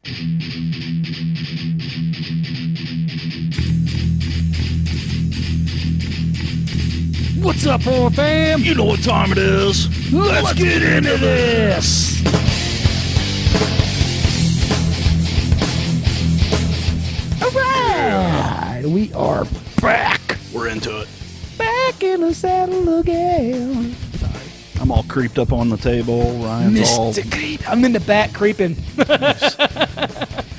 What's up, horror fam? You know what time it is. Let's get into this. All right, we are back. We're into it. Back in the saddle again. Sorry. I'm all creeped up on the table. Ryan's all... Mr. Creep. I'm in the back creeping.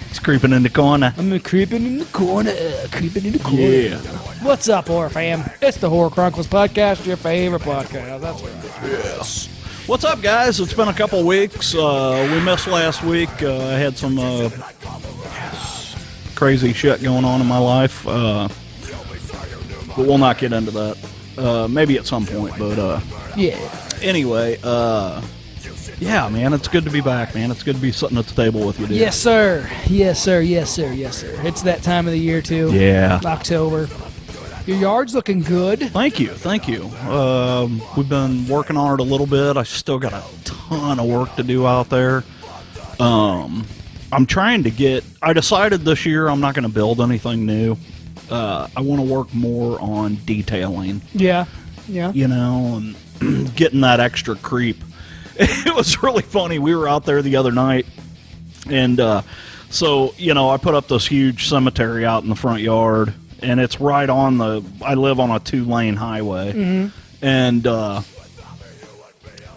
He's creeping in the corner. I'm creeping in the corner. Creeping in the corner. Yeah. What's up, horror fam? It's the Horror Chronicles podcast, your favorite podcast. That's right. Yes. What's up, guys? It's been a couple weeks. We missed last week. I had some crazy shit going on in my life. But we'll not get into that. Maybe at some point, but Yeah. anyway, yeah, man, it's good to be back, man. It's good to be sitting at the table with you, dude. Yes, sir. Yes, sir. Yes, sir. Yes, sir. It's that time of the year, too. Yeah. October. Your yard's looking good. Thank you. Thank you. We've been working on it a little bit. I still got a ton of work to do out there. I'm trying to get... I decided this year I'm not going to build anything new. I want to work more on detailing. Yeah. Yeah. You know, and getting that extra creep. It was really funny. We were out there the other night, and so, you know, I put up this huge cemetery out in the front yard, and it's right on the... I live on a 2-lane highway. Mm-hmm. And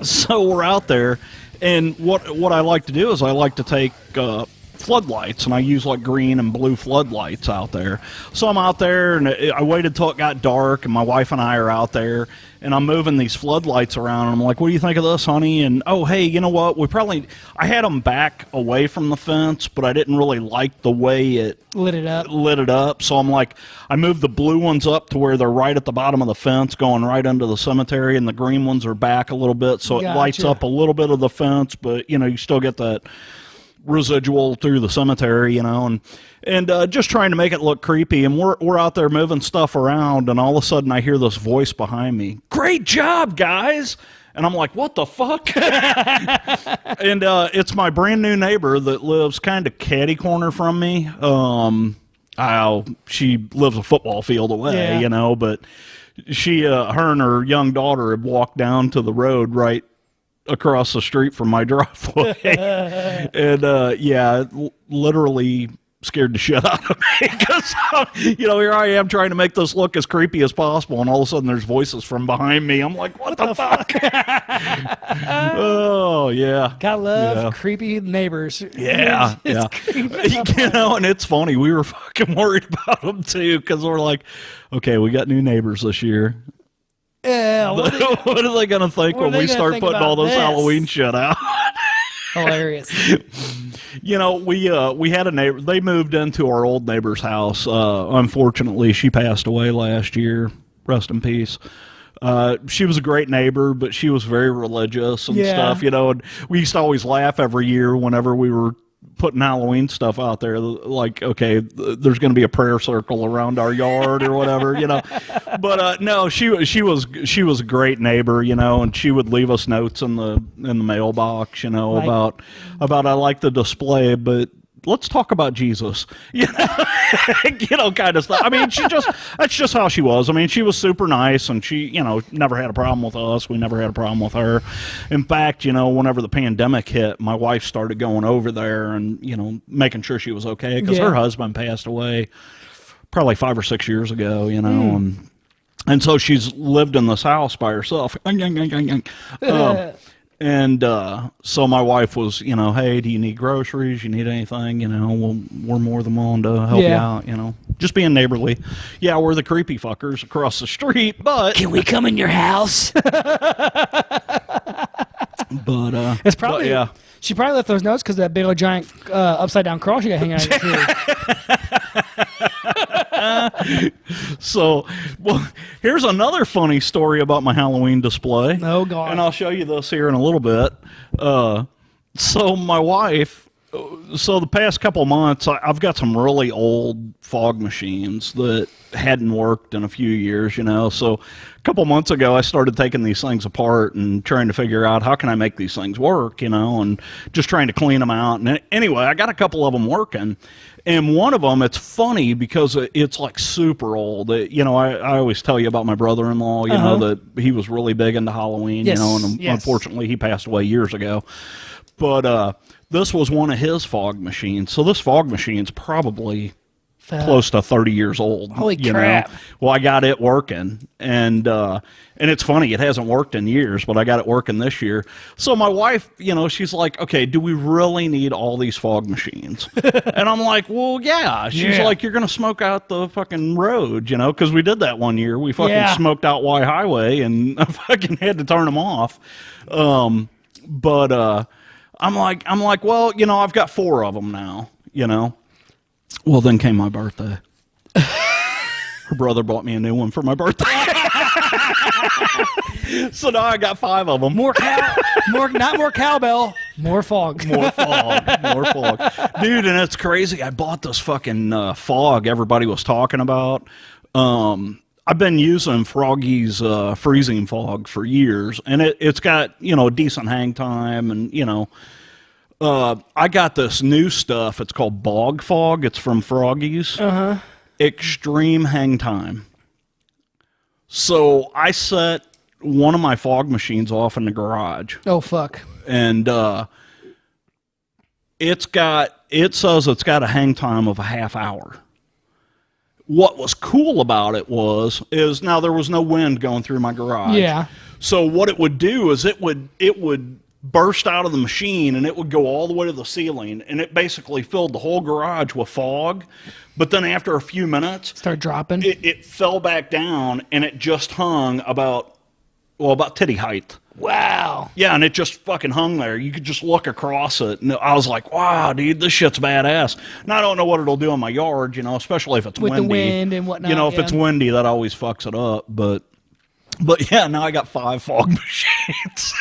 so we're out there, and what I like to do is I like to take... floodlights, and I use like green and blue floodlights out there. So I'm out there, and I waited till it got dark, and my wife and I are out there, and I'm moving these floodlights around, and I'm like, what do you think of this, honey? And oh, hey, you know what, I had them back away from the fence, but I didn't really like the way it lit it up. So I'm like, I moved the blue ones up to where they're right at the bottom of the fence going right into the cemetery, and the green ones are back a little bit, so it lights up a little bit of the fence, but you know, you still get that residual through the cemetery, you know, and just trying to make it look creepy. And we're out there moving stuff around, and all of a sudden I hear this voice behind me, "Great job, guys!" And I'm like, what the fuck? And it's my brand new neighbor that lives kind of catty corner from me. She lives a football field away, you know, but she, her and her young daughter had walked down to the road right across the street from my driveway. And yeah, it literally scared the shit out of me, because you know, here I am trying to make this look as creepy as possible, and all of a sudden there's voices from behind me. I'm like, what the fuck? Oh yeah, Gotta love creepy neighbors. Yeah. Yeah. You know, and it's funny, we were fucking worried about them too, because we're like, okay, we got new neighbors this year. Yeah, what are they going to think when we start putting all this Halloween shit out? Hilarious. You know, we had a neighbor. They moved into our old neighbor's house. Unfortunately, she passed away last year. Rest in peace. She was a great neighbor, but she was very religious and stuff, you know. And we used to always laugh every year whenever we were putting Halloween stuff out there, like, okay, there's going to be a prayer circle around our yard or whatever, you know. But no, she was a great neighbor, you know, and she would leave us notes in the mailbox, you know, about I like the display, but let's talk about Jesus, you know, you know, kind of stuff. I mean, that's just how she was. I mean, she was super nice, and she, you know, never had a problem with us. We never had a problem with her. In fact, you know, whenever the pandemic hit, my wife started going over there and, you know, making sure she was okay, because her husband passed away probably 5 or 6 years ago, you know, and so she's lived in this house by herself. And so my wife was, you know, hey, do you need groceries? You need anything? You know, we're more than willing to help you out, you know. Just being neighborly. Yeah, we're the creepy fuckers across the street, but... Can we come in your house? But, it's probably... She probably left those notes because that big old giant upside-down cross you got hanging out your tree. So, well, here's another funny story about my Halloween display. Oh, God. And I'll show you this here in a little bit. So my wife, so the past couple months, I've got some really old fog machines that hadn't worked in a few years, you know. So a couple months ago, I started taking these things apart and trying to figure out how can I make these things work, you know, and just trying to clean them out. And anyway, I got a couple of them working. And one of them, it's funny because it's like super old. You know, I always tell you about my brother-in-law, you know, that he was really big into Halloween, you know, and unfortunately he passed away years ago. But this was one of his fog machines. So this fog machine's probably close to 30 years old. Holy crap. Know? Well, I got it working. And it's funny, it hasn't worked in years, but I got it working this year. So my wife, you know, she's like, okay, do we really need all these fog machines? And I'm like, well, yeah. She's like, you're going to smoke out the fucking road, you know, because we did that one year. We fucking smoked out Y Highway, and I fucking had to turn them off. But I'm like, well, you know, I've got 4 of them now, you know. Well, then came my birthday. Her brother bought me a new one for my birthday. So now I got 5 of them. Not more cowbell, more fog. More fog. Dude, and it's crazy. I bought this fucking fog everybody was talking about. I've been using Froggy's freezing fog for years, and it's got, you know, a decent hang time, and, you know, I got this new stuff. It's called Bog Fog. It's from Froggy's. Extreme hang time. So I set one of my fog machines off in the garage. Oh, fuck. And it says it's got a hang time of a half hour. What was cool about it is now there was no wind going through my garage. Yeah. So what it would do is it would burst out of the machine, and it would go all the way to the ceiling, and it basically filled the whole garage with fog. But then after a few minutes, start dropping. It fell back down, and it just hung about titty height. Wow. Yeah, and it just fucking hung there. You could just look across it, and I was like, wow, dude, this shit's badass. And I don't know what it'll do in my yard, you know, especially if it's windy. With the wind and whatnot. You know, if it's windy, that always fucks it up. But yeah, now I got 5 fog machines.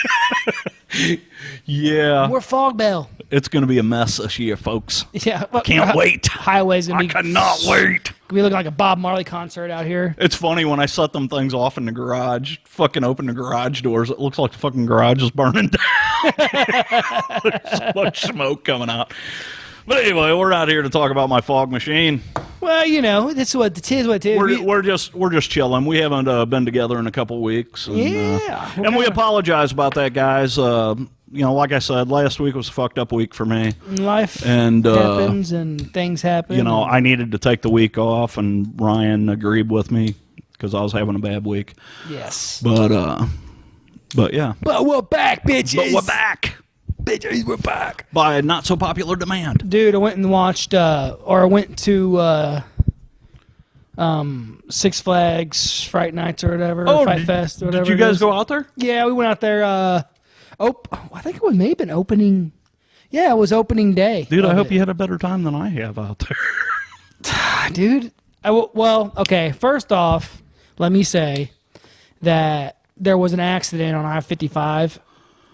Yeah. More fog bell. It's going to be a mess this year, folks. Yeah. Can't wait. Highways going to be... I cannot wait. We look like a Bob Marley concert out here. It's funny when I set them things off in the garage, fucking open the garage doors, it looks like the fucking garage is burning down. There's so much smoke coming out. But anyway, we're not here to talk about my fog machine. Well, you know, that's what it is. What it is. We're just chilling. We haven't been together in a couple of weeks. And, and we apologize about that, guys. You know, like I said, last week was a fucked up week for me. Life and happens and things happen. You know, I needed to take the week off, and Ryan agreed with me because I was having a bad week. Yes. But yeah. But we're back, bitches. But we're back. Bitches, we're back. By not so popular demand. Dude, I went and watched, or I went to Six Flags Fright Nights or whatever, Fight Fest or whatever. Did you guys go out there? Yeah, we went out there. I think it was maybe an opening. Yeah, it was opening day. Dude, I hope you had a better time than I have out there. Dude, well, okay. First off, let me say that there was an accident on I-55.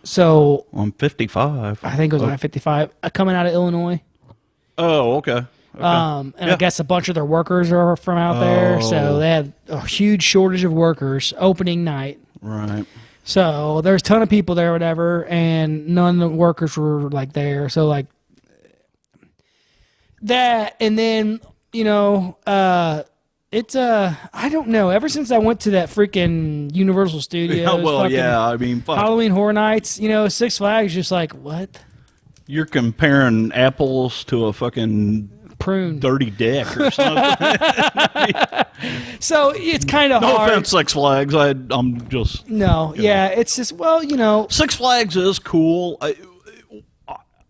So on 55, I think it was on I-55 coming out of Illinois. Oh, okay. And I guess a bunch of their workers are from out there, so they had a huge shortage of workers opening night. Right. So there's a ton of people there, or whatever, and none of the workers were like there. So like that, and then you know, it's I don't know. Ever since I went to that freaking Universal Studios, I mean, fuck. Halloween Horror Nights, you know, Six Flags, just like what? You're comparing apples to a fucking prune, dirty dick or something. So it's kind of hard. No offense, Six Flags. I'm just it's just you know, Six Flags is cool.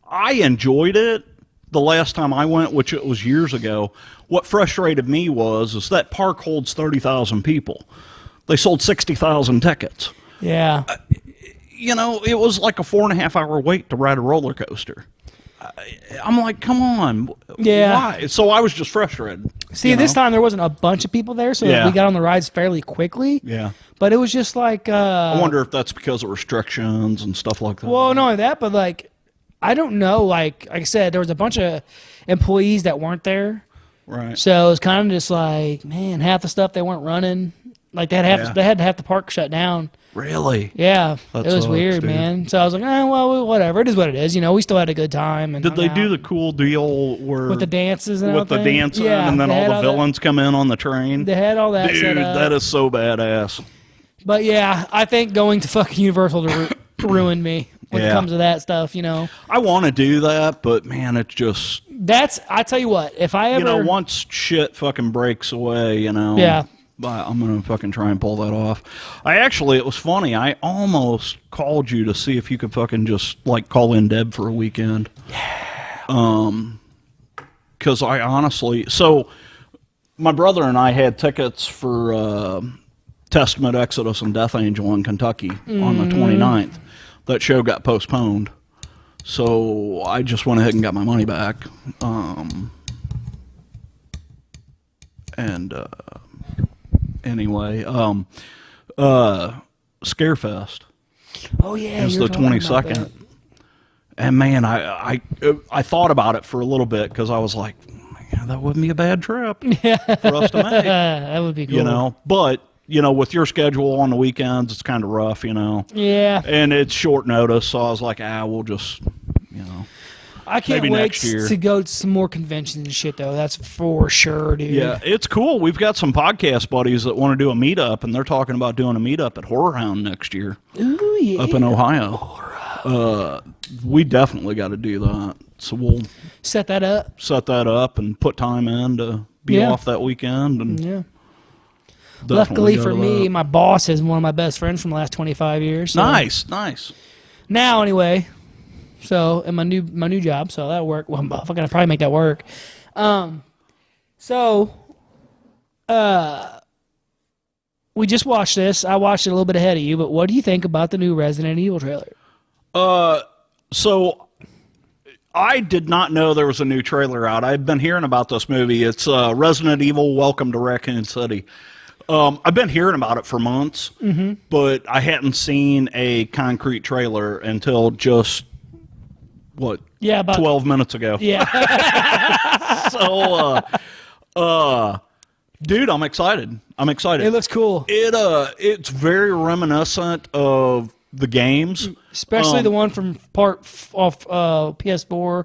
I enjoyed it the last time I went, which it was years ago. What frustrated me is that park holds 30,000 people. They sold 60,000 tickets. Yeah. You know, it was like a 4.5 hour wait to ride a roller coaster. I'm like, come on. Yeah. Why? So I was just frustrated. See, this time there wasn't a bunch of people there, so we got on the rides fairly quickly. Yeah. But it was just like... I wonder if that's because of restrictions and stuff like that. Well, not only that, but like... I don't know. Like I said, there was a bunch of employees that weren't there. Right. So it was kind of just like, man, half the stuff they weren't running. Like they had half the park shut down. Really? Yeah, That it was sucks, weird, dude. man. So I was like, well, whatever. It is what it is. We still had a good time. And Did they hung do out the cool deal where with the dances and with the everything? dancing, Yeah, and then they had all the villains come in on the train? They had all that set Dude, up. that is so badass. But yeah, I think going to fucking Universal ruined me when it Yeah. comes to that stuff. I want to do that, but man, it's just I tell you what, if I ever, once shit fucking breaks away, Yeah. But I'm gonna fucking try and pull that off. It was funny. I almost called you to see if you could fucking just like call in Deb for a weekend. Yeah. Because I honestly, my brother and I had tickets for Testament, Exodus, and Death Angel in Kentucky on the 29th. That show got postponed, so I just went ahead and got my money back. Anyway, Scarefest oh yeah, is you the were talking about 22nd. that. And man, I thought about it for a little bit because I was like, man, that wouldn't be a bad trip for us to make, That would be cool. But with your schedule on the weekends, it's kind of rough, Yeah, and it's short notice. So I was like, we'll just, I can't maybe wait next year. to go to some more conventions and shit though. That's for sure, dude. Yeah, it's cool. We've got some podcast buddies that want to do a meetup, and they're talking about doing a meetup at Horror Hound next year. Ooh, yeah. Up in Ohio. We definitely got to do that. So we'll Set that up. And put time in to be off that weekend. And Yeah. definitely Luckily go for to me, that. my boss is one of my best friends from the last 25 years. So Nice. Now, anyway. So, in my new job, so that'll work. Well, I'm gonna probably make that work. We just watched this. I watched it a little bit ahead of you, but what do you think about the new Resident Evil trailer? So I did not know there was a new trailer out. I've been hearing about this movie. It's Resident Evil Welcome to Raccoon City. I've been hearing about it for months, but I hadn't seen a concrete trailer until just, about 12 minutes ago. Yeah. So, dude, I'm excited. It looks cool. It's very reminiscent of the games. Especially the one from off PS4.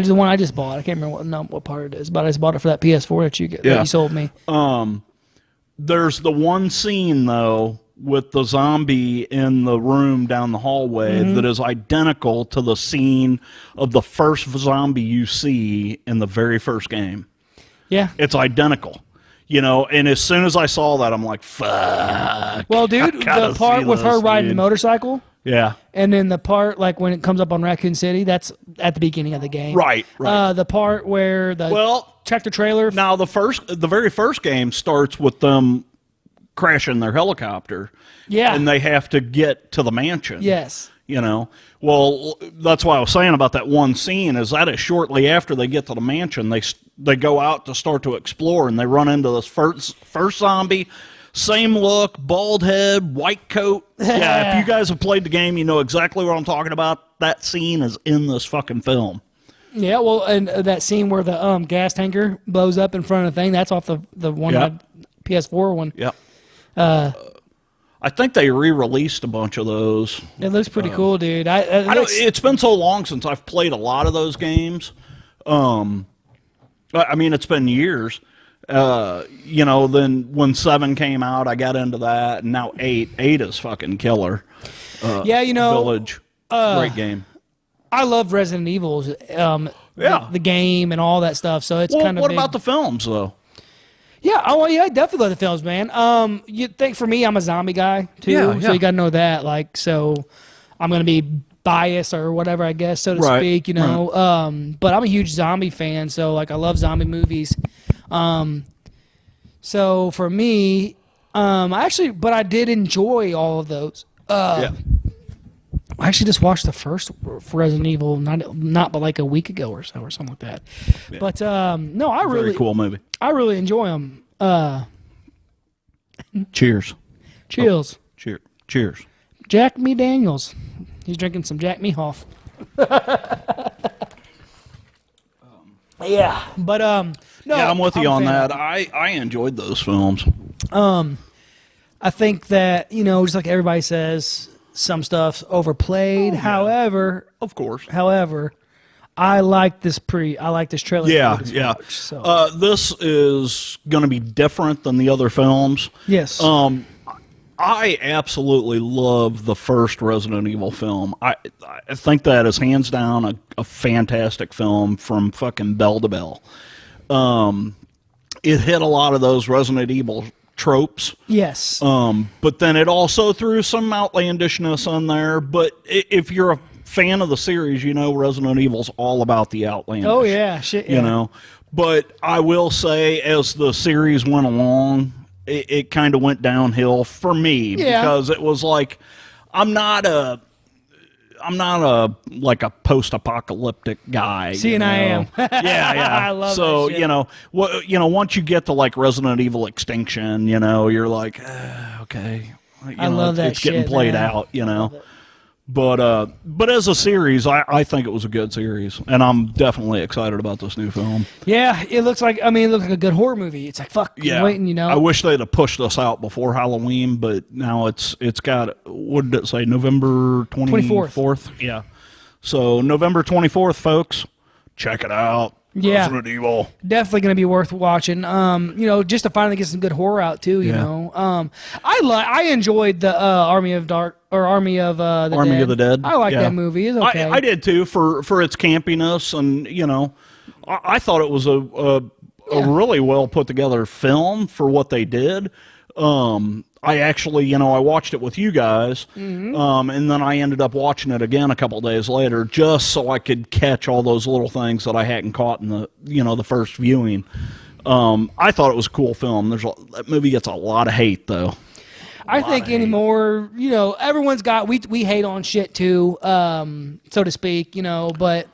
The one I just bought. I can't remember what part it is, but I just bought it for that PS4 that you sold me. There's the one scene, though, with the zombie in the room down the hallway that is identical to the scene of the first zombie you see in the very first game. Yeah. It's identical. And as soon as I saw that, I'm like, fuck. Well, dude, the part with her riding the motorcycle, Yeah. and then the part like when it comes up on Raccoon City, that's at the beginning of the game. Right. The part where the tractor trailer. Now the very first game starts with them crashing their helicopter. Yeah. And they have to get to the mansion. Yes. Well, that's why I was saying about that one scene is that is shortly after they get to the mansion, they go out to start to explore, and they run into this first zombie, same look, bald head, white coat. Yeah, if you guys have played the game, you know exactly what I'm talking about. That scene is in this fucking film. Yeah, well, and that scene where the gas tanker blows up in front of the thing, that's off the one PS4 one. Yep. I think they re-released a bunch of those. It looks pretty cool, dude. It's been so long since I've played a lot of those games. I mean, it's been years. Then when 7 came out, I got into that, and now 8 is fucking killer. Village, great game. I love Resident Evil. The game and all that stuff. So it's kind of. What about the films though? Yeah, I definitely love the films, man. You think for me, I'm a zombie guy too, so you got to know that. So I'm gonna be biased or whatever, I guess, so to speak. But I'm a huge zombie fan, so I love zombie movies. So for me, but I did enjoy all of those. I actually just watched the first Resident Evil, not but like a week ago or so, or something like that. Yeah. But no, Very cool movie. I really enjoy them. Cheers. Cheers. Cheers. Jack Me Daniels. He's drinking some Jack Me Hoff. Yeah, but no. Yeah, I'm with you on that. I enjoyed those films. I think that, just like everybody says, some stuff's overplayed. However, of course. However, I like this trailer. Yeah. Watch, so. This is going to be different than the other films. Yes. I absolutely love the first Resident Evil film. I think that is hands down a fantastic film from fucking bell to bell. It hit a lot of those Resident Evil tropes. Yes. But then it also threw some outlandishness on there. But if you're a fan of the series, Resident Evil's all about the outlandish. Oh, yeah. Shit, yeah. But I will say, as the series went along, it kind of went downhill for me because it was like, I'm not a like a post-apocalyptic guy. See, and I am. Yeah. I love so that shit. once you get to like Resident Evil Extinction, you're like, okay. I love that. It's getting played out. But as a series, I think it was a good series, and I'm definitely excited about this new film. Yeah, it looks like a good horror movie. It's like, fuck, Yeah, waiting, I wish they'd have pushed this out before Halloween, but now it's got, what did it say, November 24th? Yeah. So November 24th, folks, check it out. Yeah. Resident Evil. Definitely going to be worth watching. Just to finally get some good horror out too, you know. I enjoyed the Army of the Dead. I like that movie. It's okay. I did too for its campiness, and I thought it was a really well put together film for what they did. I actually, I watched it with you guys, and then I ended up watching it again a couple days later just so I could catch all those little things that I hadn't caught in the first viewing. I thought it was a cool film. That movie gets a lot of hate, though. I think anymore, everyone's got, we hate on shit too, so to speak, but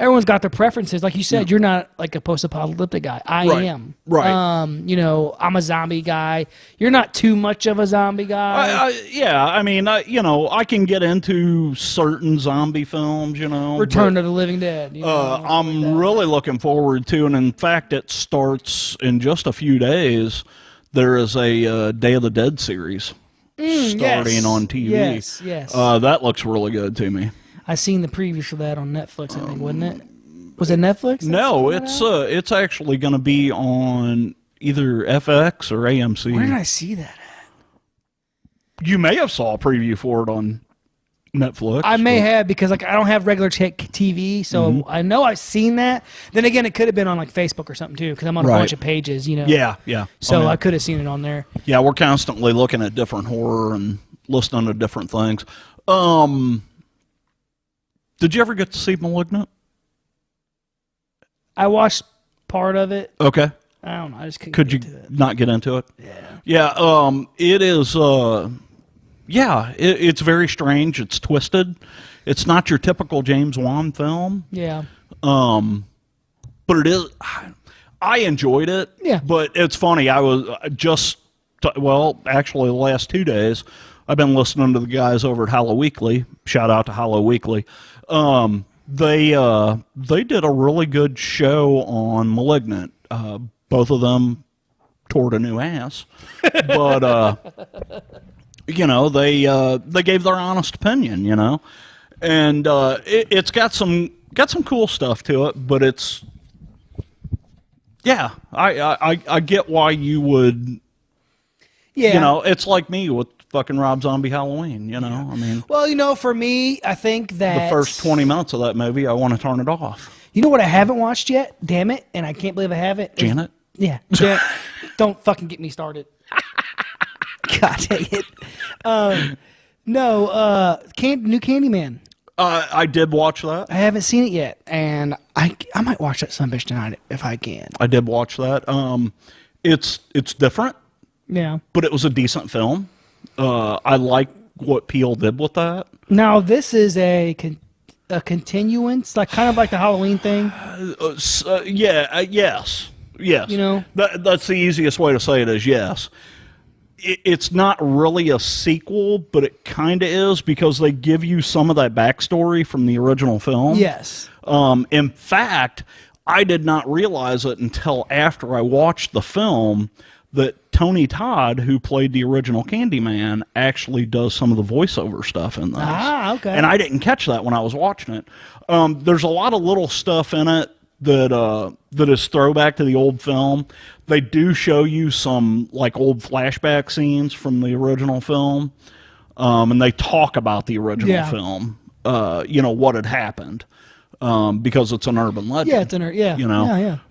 everyone's got their preferences. Like you said, you're not like a post-apocalyptic guy. I am. Right. I'm a zombie guy. You're not too much of a zombie guy. I can get into certain zombie films, Return of the Living Dead. I'm really looking forward to, and in fact, it starts in just a few days. There is a Day of the Dead series starting on TV. Yes. That looks really good to me. I seen the preview for that on Netflix, I think, wasn't it? Was it Netflix? No, it's actually going to be on either FX or AMC. Where did I see that at? You may have saw a preview for it on Netflix. I may have, because I don't have regular TV, so I know I've seen that. Then again, it could have been on like Facebook or something too, because I'm on a bunch of pages, Yeah. So I could have seen it on there. Yeah, we're constantly looking at different horror and listening to different things. Did you ever get to see Malignant? I watched part of it. Okay. I don't know. I just couldn't Could get you into it. not get into it? Yeah. Yeah. It is. It's very strange. It's twisted. It's not your typical James Wan film. Yeah. But it is. I enjoyed it. Yeah. But it's funny. I was actually the last 2 days, I've been listening to the guys over at Hollow Weekly. Shout out to Hollow Weekly. They did a really good show on Malignant. Both of them toured a new ass, but they gave their honest opinion, and it's got some cool stuff to it, but it's I get why you would. Yeah, it's like me with fucking Rob Zombie Halloween, I mean. Well, for me, I think that the first 20 minutes of that movie, I want to turn it off. You know what I haven't watched yet? Damn it, and I can't believe I haven't. Janet? Yeah. Don't fucking get me started. God dang it. New Candyman. I did watch that. I haven't seen it yet, and I might watch that son bitch tonight if I can. I did watch that. It's different. Yeah. But it was a decent film. I like what Peele did with that. Now, this is a continuance, kind of like the Halloween thing. Yes. That's the easiest way to say it is yes. it's not really a sequel, but it kind of is because they give you some of that backstory from the original film. Yes. In fact, I did not realize it until after I watched the film that Tony Todd, who played the original Candyman, actually does some of the voiceover stuff in this. Ah, okay. And I didn't catch that when I was watching it. There's a lot of little stuff in it that is throwback to the old film. They do show you some like old flashback scenes from the original film, and they talk about the original film. What had happened. Because it's an urban legend. Yeah, it's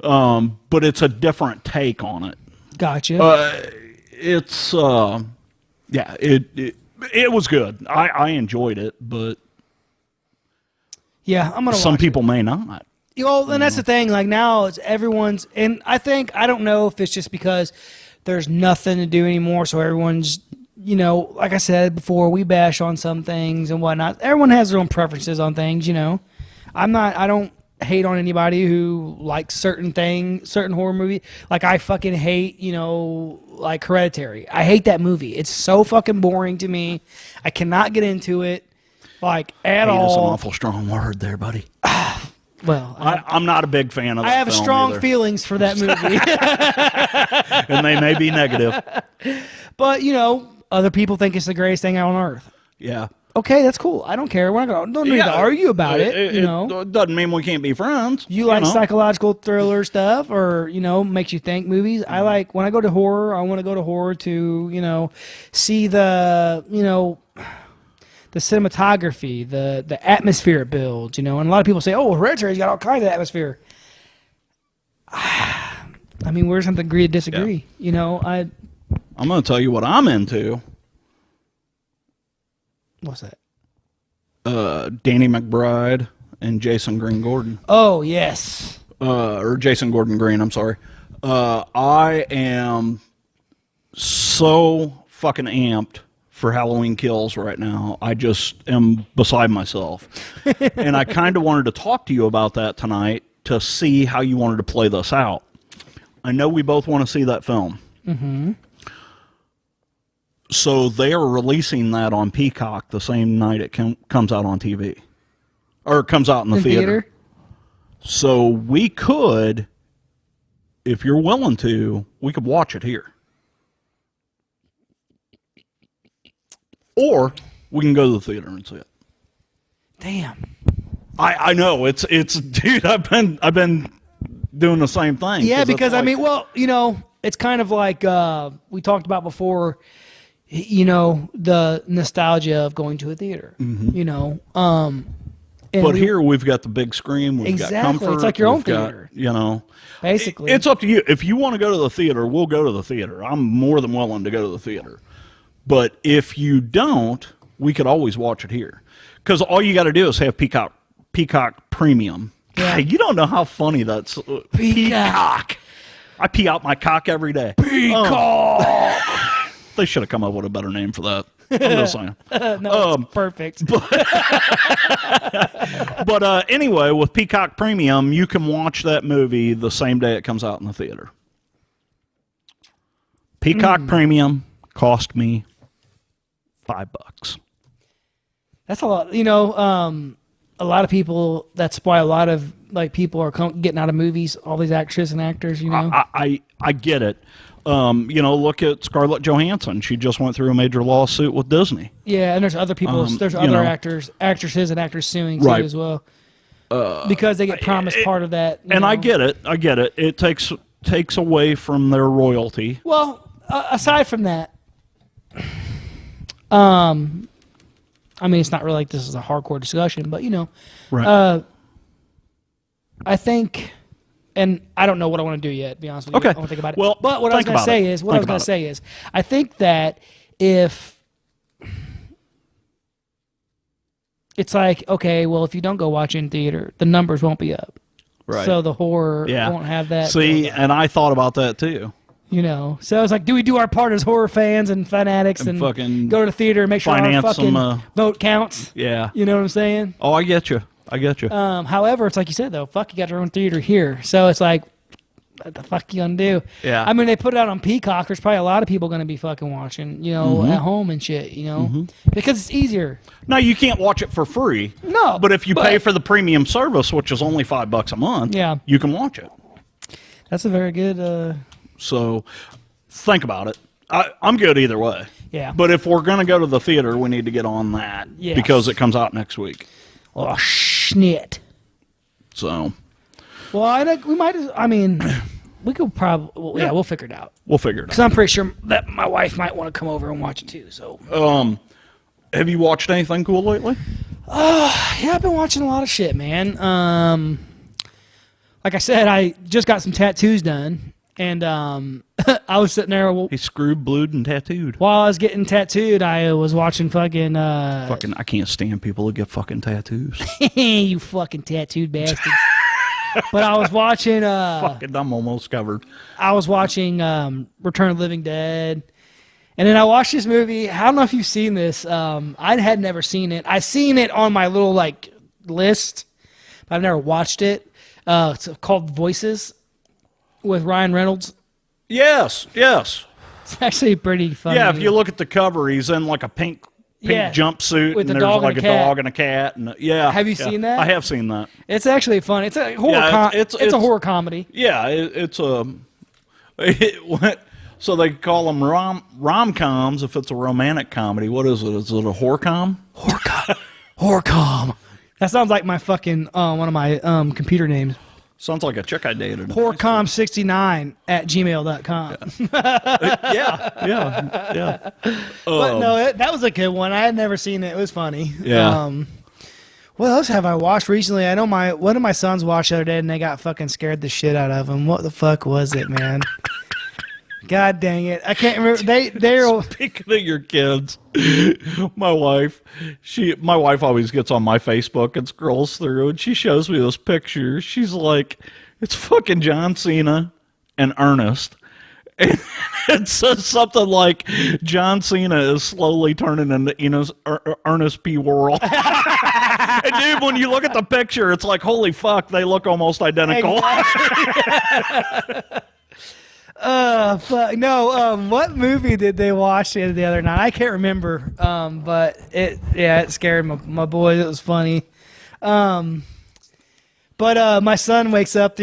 yeah. But it's a different take on it. Gotcha. It was good. I enjoyed it, but yeah, I'm gonna. Some people may not. Well, and that's the thing. Like now, it's everyone's, and I don't know if it's just because there's nothing to do anymore, so everyone's, like I said before, we bash on some things and whatnot. Everyone has their own preferences on things, I don't hate on anybody who likes certain horror movie. Like I fucking hate, like Hereditary. I hate that movie. It's so fucking boring to me. I cannot get into it, like at all. That's an awful strong word there, buddy. Well, I'm not a big fan of that. I have film strong either. feelings for that movie. And they may be negative. But, other people think it's the greatest thing on earth. Yeah. Okay, that's cool. I don't care. We're not don't need to argue about it. It doesn't mean we can't be friends. You like psychological thriller stuff, or makes you think movies. I like when I go to horror. I want to go to horror to see the the cinematography, the atmosphere it builds. And a lot of people say, "Oh, Hereditary's got all kinds of atmosphere." I mean, we're just going to agree to disagree. Yeah. I'm going to tell you what I'm into. What's that? Danny McBride and Jason Green Gordon. Oh, yes. Or Jason Gordon Green, I'm sorry. I am so fucking amped for Halloween Kills right now. I just am beside myself. And I kind of wanted to talk to you about that tonight to see how you wanted to play this out. I know we both want to see that film. Mm-hmm. So they are releasing that on Peacock the same night it comes out on TV. Or it comes out in the theater. So we could, if you're willing to, we could watch it here. Or we can go to the theater and see it. Damn. I know it's dude, I've been doing the same thing. Yeah, because it's kind of like we talked about before. The nostalgia of going to a theater. Mm-hmm. But here we've got the big screen. We've got comfort. It's like your own theater. Basically, it's up to you. If you want to go to the theater, we'll go to the theater. I'm more than willing to go to the theater. But if you don't, we could always watch it here. Because all you got to do is have Peacock Premium. Yeah. You don't know how funny that's. Peacock. I pee out my cock every day. Peacock. They should have come up with a better name for that. I'm just saying. No, it's perfect. But anyway, with Peacock Premium, you can watch that movie the same day it comes out in the theater. Peacock Premium cost me $5. That's a lot. A lot of people. That's why a lot of people are getting out of movies. All these actresses and actors. I get it. Look at Scarlett Johansson. She just went through a major lawsuit with Disney. Yeah, and there's other people. There's other actresses and actors suing too as well. Because they get promised part of that. And I get it. It takes away from their royalty. Well, aside from that, I mean, it's not really like this is a hardcore discussion, but right. I think. And I don't know what I want to do yet, to be honest with you. Okay. I want to think about it. Well, but what I was going to say is, I think that if it's like, okay, well, if you don't go watch in theater, the numbers won't be up. Right. So the horror won't have that. See, and I thought about that too. So it's like, do we do our part as horror fans and fanatics and fucking go to the theater and make sure our fucking vote counts? Yeah. You know what I'm saying? Oh, I get you. However, it's like you said, though, you got your own theater here. So it's like, what the fuck you gonna do? Yeah. I mean, they put it out on Peacock. There's probably a lot of people gonna be fucking watching, at home and shit, because it's easier. No, you can't watch it for free. No, but if you pay for the premium service, which is only $5 a month, you can watch it. That's a very good. So, think about it. I'm good either way. Yeah. But if we're gonna go to the theater, we need to get on that because it comes out next week. Oh shit. So. Well, I think we might. I mean, we could probably. Yeah, we'll figure it out. We'll figure it out. Because I'm pretty sure that my wife might want to come over and watch it too. So. Have you watched anything cool lately? Yeah, I've been watching a lot of shit, man. Like I said, I just got some tattoos done, and I was sitting there. He's screwed, blued, and tattooed. While I was getting tattooed, I was watching fucking. I can't stand people who get fucking tattoos. You fucking tattooed bastards. But I was watching. Fucking, I'm almost covered. I was watching Return of the Living Dead, and then I watched this movie. I don't know if you've seen this. I had never seen it. I seen it on my little list, but I've never watched it. It's called Voices with Ryan Reynolds. Yes. It's actually pretty funny. Yeah, if you look at the cover, he's in like a pink jumpsuit, with and a there's dog like and a a cat. dog and a cat. And have you seen that? I have seen that. It's actually fun. It's a horror. It's a horror comedy. Yeah, it's a. So they call them rom-coms if it's a romantic comedy. What is it? Is it a horror-com? Horror-com. That sounds like my fucking one of my computer names. Sounds like a chick I dated. Horrorcom69@gmail.com. Yeah. But no, that was a good one. I had never seen it. It was funny. Yeah. What else have I watched recently? I know one of my sons watched the other day, and they got fucking scared the shit out of him. What the fuck was it, man? God dang it! I can't remember. They're Speaking of your kids, my wife always gets on my Facebook and scrolls through, and she shows me this picture. She's like, "It's fucking John Cena and Ernest." And it says something like, "John Cena is slowly turning into Ernest P. Worrell." And dude, when you look at the picture, it's like, holy fuck, they look almost identical. Fuck. No, what movie did they watch the other night? I can't remember. But it scared my boys. It was funny. But my son wakes up.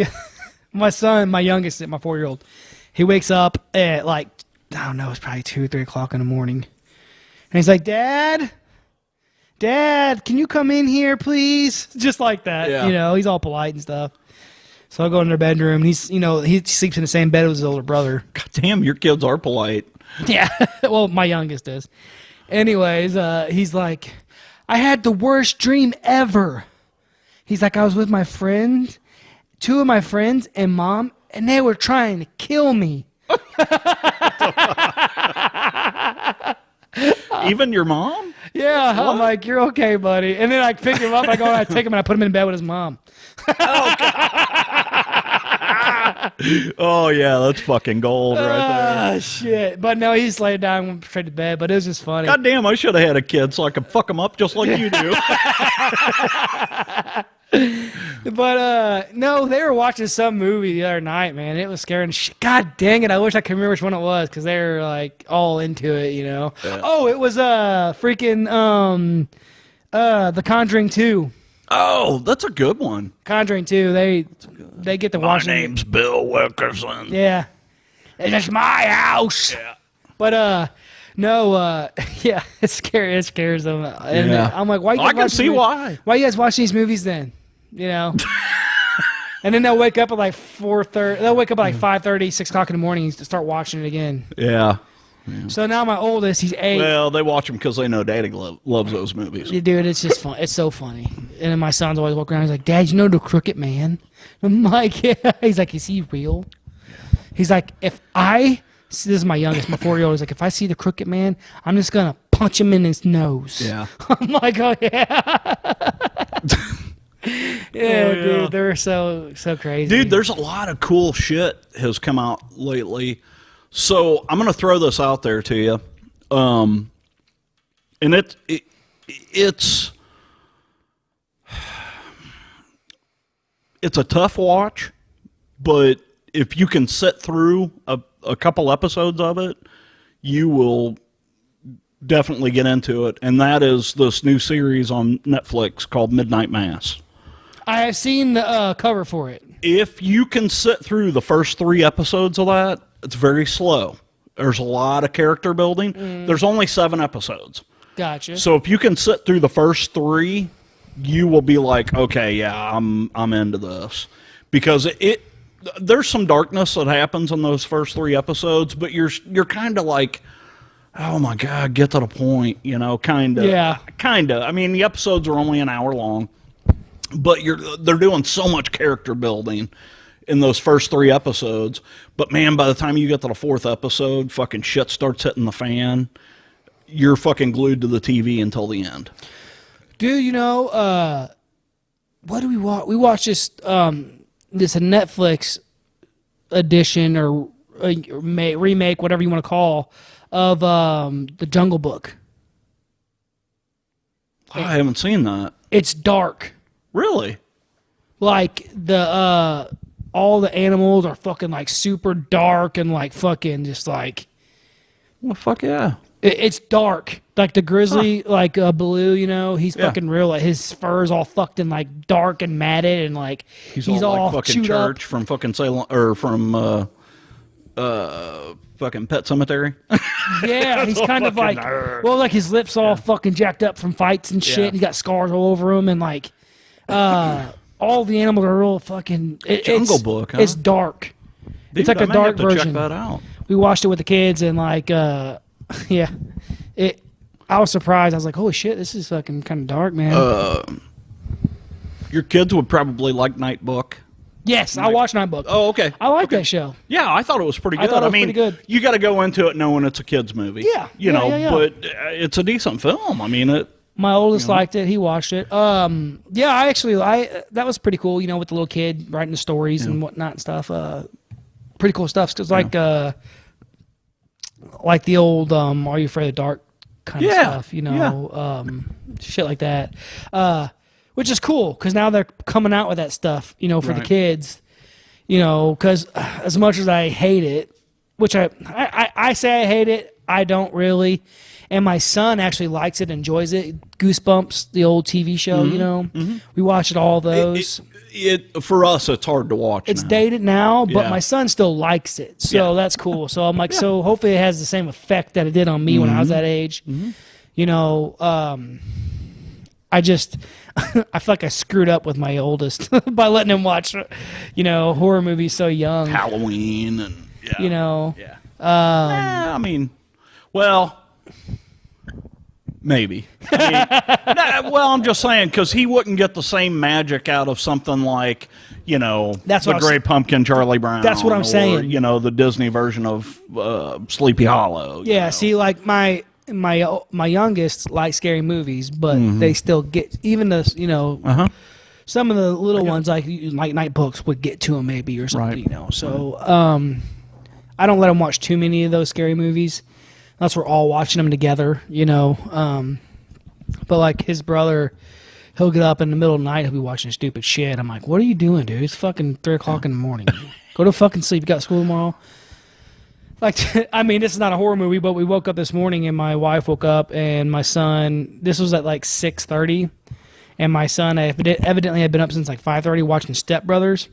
My youngest, my 4-year-old, he wakes up at I don't know, it's probably 2 or 3 o'clock in the morning, and he's like, "Dad, can you come in here, please?" Just like that. Yeah. He's all polite and stuff. So I go in their bedroom, and he sleeps in the same bed as his older brother. God damn, your kids are polite. Yeah. Well, my youngest is. Anyways, he's like, "I had the worst dream ever." He's like, "I was with my friend, 2 of my friends, and Mom, and they were trying to kill me." Even your mom? Yeah. What? I'm like, "You're okay, buddy." And then I pick him up, I go and I take him and I put him in bed with his mom. Oh, yeah, that's fucking gold right there. Ah, shit. But no, he just laid down and went straight to bed, but it was just funny. God damn, I should have had a kid so I could fuck him up just like you do. But no, they were watching some movie the other night, man. It was scaring shit. God dang it! I wish I could remember which one it was because they were all into it, Yeah. Oh, it was freaking The Conjuring 2. Oh, that's a good one. Conjuring 2. They get to watch. My name's Bill Wilkerson. Yeah, it's just my house. Yeah. But no, yeah, it's scary. It scares them. And I'm like, why? I can see why. Why you guys watch these movies then? And then they'll wake up at 4:30. They'll wake up at 5:30, 6 o'clock in the morning to start watching it again. Yeah. So now my oldest, he's 8. Well, they watch them because they know Daddy loves those movies. Yeah, dude, it's just fun. It's so funny. And then my son's always walking around. He's like, "Dad, you know the Crooked Man?" I'm like, "Yeah." He's like, "Is he real?" He's like, "This is my youngest, my 4-year-old. He's like, if I see the Crooked Man, I'm just gonna punch him in his nose." Yeah. I'm like, "Oh yeah." Yeah, dude, they're so crazy. Dude, there's a lot of cool shit has come out lately. So I'm going to throw this out there to you. And it's a tough watch, but if you can sit through a couple episodes of it, you will definitely get into it. And that is this new series on Netflix called Midnight Mass. I have seen the cover for it. If you can sit through the first 3 episodes of that, it's very slow. There's a lot of character building. There's only 7 episodes. Gotcha. So if you can sit through the first 3, you will be like, okay, yeah, I'm into this. Because there's some darkness that happens in those first 3 episodes, but you're kind of like, oh my God, get to the point, kind of. Yeah. Kind of. I mean, the episodes are only an hour long, but they're doing so much character building in those first 3 episodes. But man, by the time you get to the 4th episode, fucking shit starts hitting the fan. You're fucking glued to the TV until the end. Dude, what do we watch? We watched this a Netflix edition or remake, whatever you want to call, of the Jungle Book. I haven't seen that. It's dark. Really? Like all the animals are fucking like super dark and like fucking just like. Well, fuck yeah. It's dark. Like the grizzly, like Baloo, he's fucking real. Like his fur's all fucked and like dark and matted and like he's all like fucking Church up. From fucking Salem or from fucking Pet Cemetery. Yeah, he's kind of like like his lips all fucking jacked up from fights and shit. Yeah. And he got scars all over him and like all the animals are real fucking. Jungle Book. Huh? It's dark. Dude, it's like a dark version. Check that out. We watched it with the kids and like yeah. I was surprised. I was like, holy shit, this is fucking kind of dark, man. Your kids would probably like Night Book. Yes, I watched Night Book. Oh, okay. I like that show. Yeah, I thought it was pretty good. I thought it was pretty good. You got to go into it knowing it's a kid's movie. Yeah. But it's a decent film. I mean, my oldest liked it. He watched it. Yeah, that was pretty cool, with the little kid writing the stories and whatnot and stuff. Pretty cool stuff. Because like the old Are You Afraid of the Dark kind of stuff, shit like that. Which is cool because now they're coming out with that stuff, for the kids, because as much as I hate it, which I say I hate it, I don't really. And my son actually likes it, enjoys it. Goosebumps, the old TV show, we watch it all those. For us, it's hard to watch. It's dated now, but my son still likes it, so that's cool. So I'm like, so hopefully it has the same effect that it did on me when I was that age. I just I feel like I screwed up with my oldest by letting him watch, horror movies so young. Halloween and Yeah. I mean, well. Maybe. I'm just saying because he wouldn't get the same magic out of something like, the Great Pumpkin, Charlie Brown. That's what I'm saying. The Disney version of Sleepy Hollow. Yeah. See, like my youngest likes scary movies, but they still get even the some of the little ones like Night Books would get to him maybe or something. Right. So I don't let him watch too many of those scary movies. Unless we're all watching them together, But like his brother, he'll get up in the middle of the night, he'll be watching stupid shit. I'm like, what are you doing, dude? It's fucking 3 o'clock in the morning. Go to fucking sleep. You got school tomorrow? Like, I mean, this is not a horror movie, but we woke up this morning and my wife woke up and my son, this was at like 6:30, and my son evidently had been up since like 5:30 watching Step Brothers.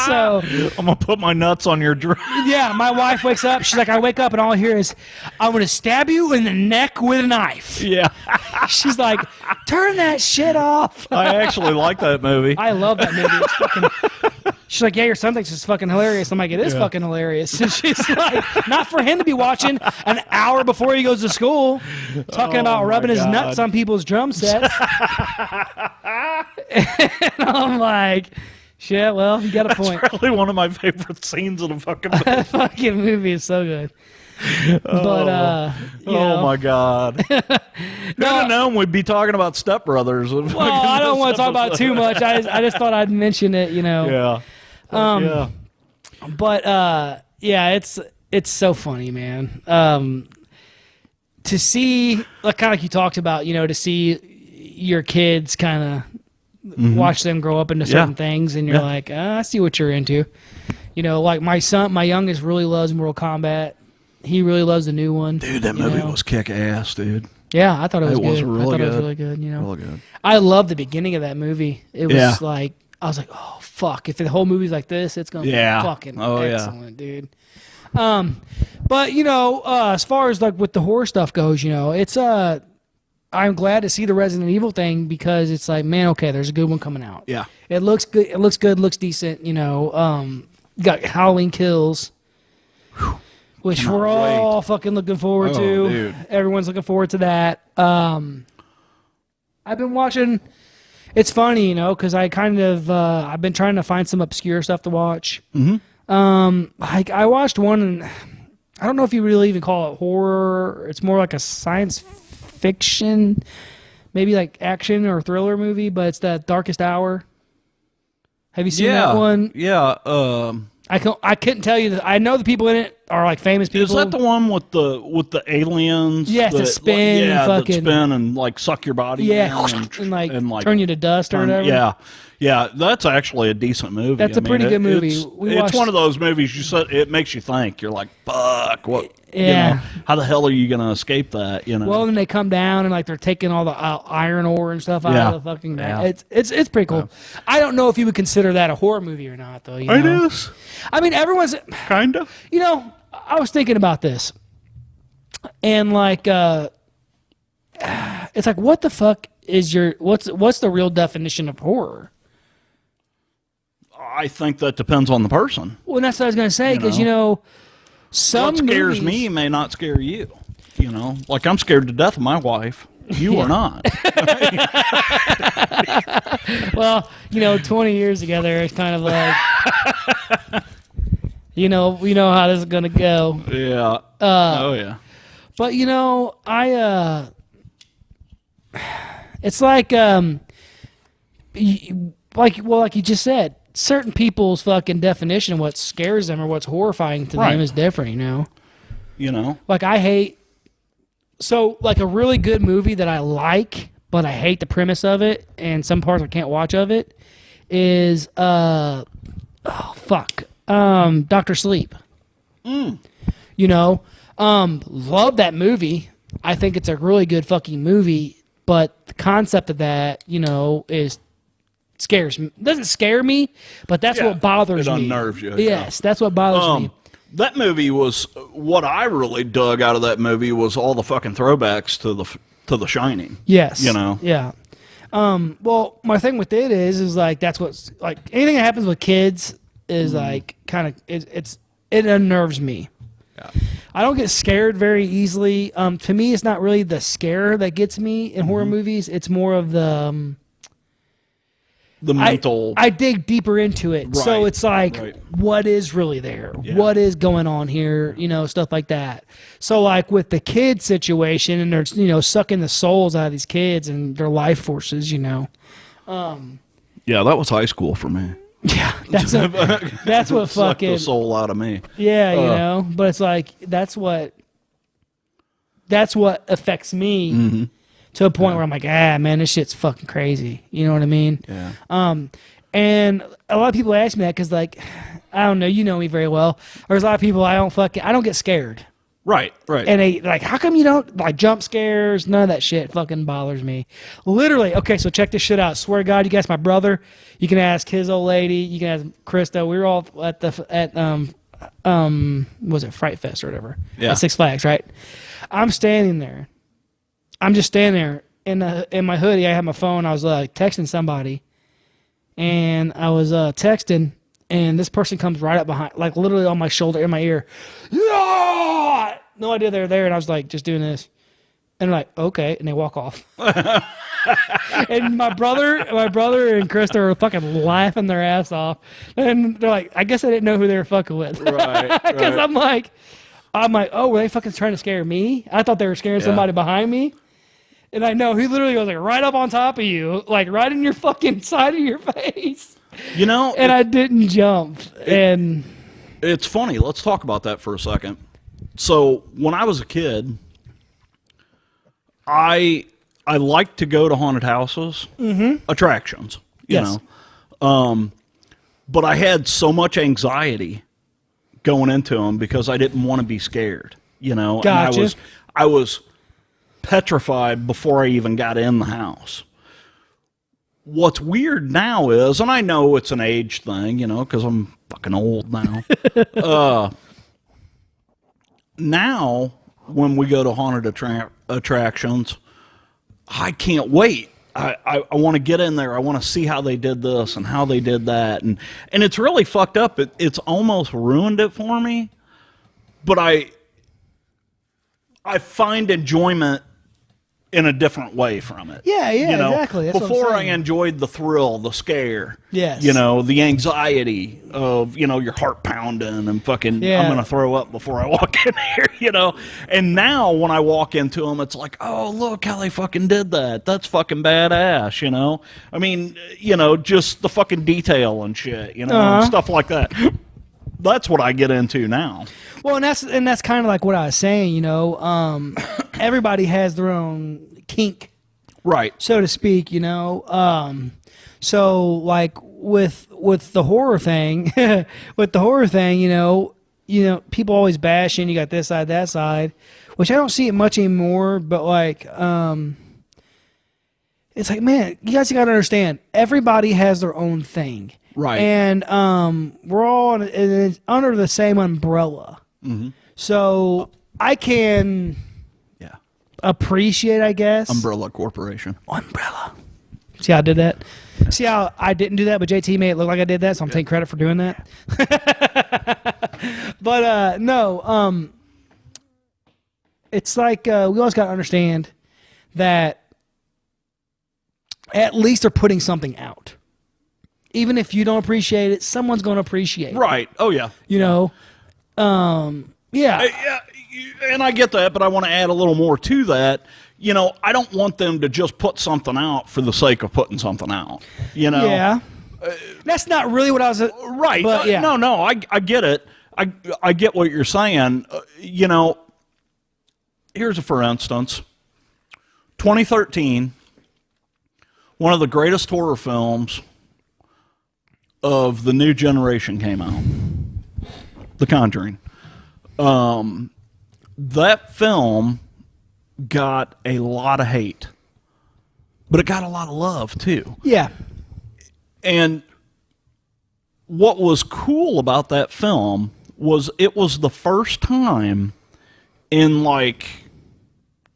So I'm gonna put my nuts on your dress. Yeah, my wife wakes up. She's like, I wake up and all I hear is, I'm gonna stab you in the neck with a knife. Yeah. She's like, turn that shit off. I actually like that movie. I love that movie. It's fucking. She's like, yeah, your son thinks it's fucking hilarious. I'm like, it is fucking hilarious. And she's like, not for him to be watching an hour before he goes to school, talking about rubbing his nuts on people's drum sets. And I'm like, shit, well, you got a point. That's probably one of my favorite scenes of the fucking movie. That fucking movie is so good. But, oh my God. Who'd have known we'd be talking about Step Brothers. Well, I don't want to talk about it too much. I just thought I'd mention it, Yeah. But, yeah, it's so funny, man. To see, like, kind of like you talked about, to see your kids kind of watch them grow up into certain things, and you're like, I see what you're into. You know, like my youngest really loves Mortal Kombat. He really loves the new one. Dude, that movie was kick ass, dude. Yeah, I thought it was good. Really I thought good. it was really good. You know, really good. I love the beginning of that movie. It was like, I was like, oh fuck! If the whole movie's like this, it's gonna be fucking excellent, dude. But you know, as far as like with the horror stuff goes, you know, it's I'm glad to see the Resident Evil thing because it's like, man, okay, there's a good one coming out. Yeah, it looks good. It looks good. Looks decent. You know, got Halloween Kills. Which we're all fucking looking forward to. Dude. Everyone's looking forward to that. I've been watching. It's funny, you know, because I kind of I've been trying to find some obscure stuff to watch. I watched one, and I don't know if you really even call it horror. It's more like a science fiction, maybe like action or thriller movie. But it's that Darkest Hour. Have you seen that one? Yeah. I couldn't tell you that. I know the people in it are like famous people. Is that the one with the aliens? Yes, that spin, that spin and like suck your body. And like turn you to dust or whatever. Yeah, that's actually a decent movie. That's a pretty good movie. It's one of those movies you said it makes you think. You're like, fuck, what? Yeah. You know, how the hell are you gonna escape that? You know. Well, then they come down and like they're taking all the iron ore and stuff out of the fucking. Yeah. It's pretty cool. Yeah. I don't know if you would consider that a horror movie or not, though. You know? It is. I mean, everyone's kind of. You know, I was thinking about this, and like, it's like, what the fuck is what's the real definition of horror? I think that depends on the person. Well, that's what I was gonna say because you know, some what scares movies, me may not scare you. You know, like I'm scared to death of my wife. You are not. Well, you know, 20 years together, it's kind of like, you know, we know how this is gonna go. Yeah. Oh yeah. But you know, it's like, like you just said, certain people's fucking definition of what scares them or what's horrifying to them is different. You know. You know. Like I hate. So, like a really good movie that I like, but I hate the premise of it, and some parts I can't watch of it, is Dr. Sleep. You know, love that movie. I think it's a really good fucking movie, but the concept of that, you know, doesn't scare me, but that's what bothers me. It unnerves you. Yes, that's what bothers me. That movie was what I really dug out of that movie was all the fucking throwbacks to the Shining. Yes. You know. Yeah. Well, my thing with it is like that's what's like anything that happens with kids is like kind of it unnerves me. Yeah. I don't get scared very easily. To me, it's not really the scare that gets me in horror movies. It's more of the mental. I dig deeper into it. Right. So it's like, what is really there? Yeah. What is going on here? You know, stuff like that. So like with the kid situation, and they're, you know, sucking the souls out of these kids and their life forces, you know. Yeah, that was high school for me. Yeah, that's what fucking the soul out of me. Yeah, you know, but it's like that's what affects me. Mm-hmm. To a point where I'm like, man, this shit's fucking crazy. You know what I mean? Yeah. And a lot of people ask me that because, like, I don't know, you know me very well. There's a lot of people I don't get scared. Right, right. And they like, how come you don't like jump scares? None of that shit fucking bothers me. Literally. Okay, so check this shit out. Swear to God, you guys, my brother. You can ask his old lady. You can ask Krista. We were all at was it Fright Fest or whatever? Yeah. At Six Flags, right? I'm standing there. I'm just standing there in my hoodie. I had my phone. I was texting somebody, and I was texting, and this person comes right up behind, like literally on my shoulder, in my ear. Yeah! No idea they were there, and I was like just doing this, and they're like, okay, and they walk off. And my brother and Krista are fucking laughing their ass off, and they're like, I guess I didn't know who they were fucking with, right? Because I'm like, oh, were they fucking trying to scare me? I thought they were scaring somebody behind me. And I know he literally goes like right up on top of you, like right in your fucking side of your face. You know, and I didn't jump. And it's funny. Let's talk about that for a second. So when I was a kid, I liked to go to haunted houses, attractions. you know. But I had so much anxiety going into them because I didn't want to be scared, you know. Gotcha. And I was petrified before I even got in the house. What's weird now is, and I know it's an age thing, you know, because I'm fucking old now. Now, when we go to haunted attractions, I can't wait. I want to get in there. I want to see how they did this and how they did that. And it's really fucked up. It's almost ruined it for me. But I find enjoyment in a different way from it. Yeah, you know? Exactly. That's Before I enjoyed the thrill, the scare. Yes. You know, the anxiety of, you know, your heart pounding and fucking, I'm going to throw up before I walk in here, you know. And now when I walk into them, it's like, oh, look how they fucking did that. That's fucking badass, you know. I mean, you know, just the fucking detail and shit, you know, and stuff like that. That's what I get into now. Well, and that's kind of like what I was saying, you know. Everybody has their own kink, right, so to speak, you know. So like with the horror thing, you know, people always bashing. You got this side, that side, which I don't see it much anymore. But like, it's like, man, you guys got to understand. Everybody has their own thing. Right. And we're all under the same umbrella. Mm-hmm. So I can appreciate, I guess. Umbrella Corporation. Umbrella. See how I did that? See how I didn't do that, but JT made it look like I did that, so I'm taking credit for doing that. But no, it's like we always got to understand that at least they're putting something out. Even if you don't appreciate it, someone's going to appreciate it. Right. Oh, yeah. You know? Yeah. And I get that, but I want to add a little more to that. You know, I don't want them to just put something out for the sake of putting something out. You know? Yeah. That's not really what I was... right. But, yeah. No, I get it. I get what you're saying. You know, here's a for instance. 2013, one of the greatest horror films of the new generation came out. The Conjuring. That film got a lot of hate, but it got a lot of love too. Yeah. And what was cool about that film was it was the first time in like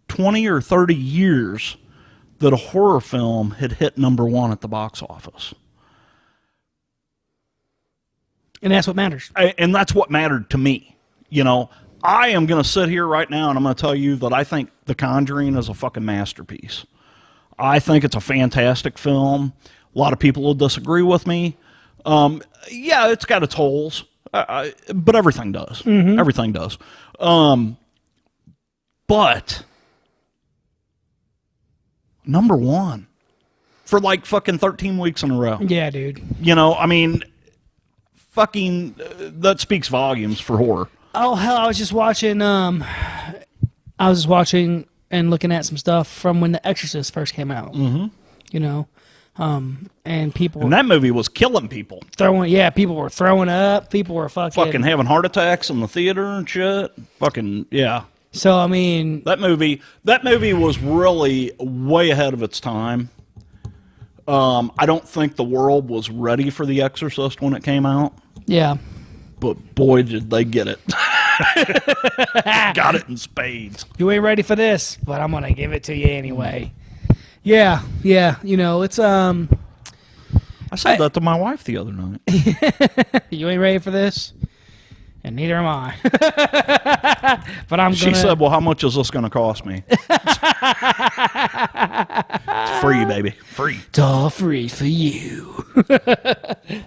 20 or 30 years that a horror film had hit #1 at the box office. And that's what matters. And that's what mattered to me. You know, I am going to sit here right now and I'm going to tell you that I think The Conjuring is a fucking masterpiece. I think it's a fantastic film. A lot of people will disagree with me. Yeah, it's got its holes, but everything does. Mm-hmm. Everything does. But #1 for like fucking 13 weeks in a row. Yeah, dude. You know, I mean, fucking, that speaks volumes for horror. Oh, hell, I was just watching and looking at some stuff from when The Exorcist first came out. Mm-hmm. You know, and people... And that movie was killing people. People were throwing up. People were fucking having heart attacks in the theater and shit. Fucking, yeah. So, I mean... That movie was really way ahead of its time. I don't think the world was ready for The Exorcist when it came out. Yeah. But boy, did they get it. Got it in spades. You ain't ready for this, but I'm going to give it to you anyway. Yeah. You know, it's... I said that to my wife the other night. You ain't ready for this? And neither am I. But She said, well, how much is this going to cost me? It's free, baby. Free. It's all free for you.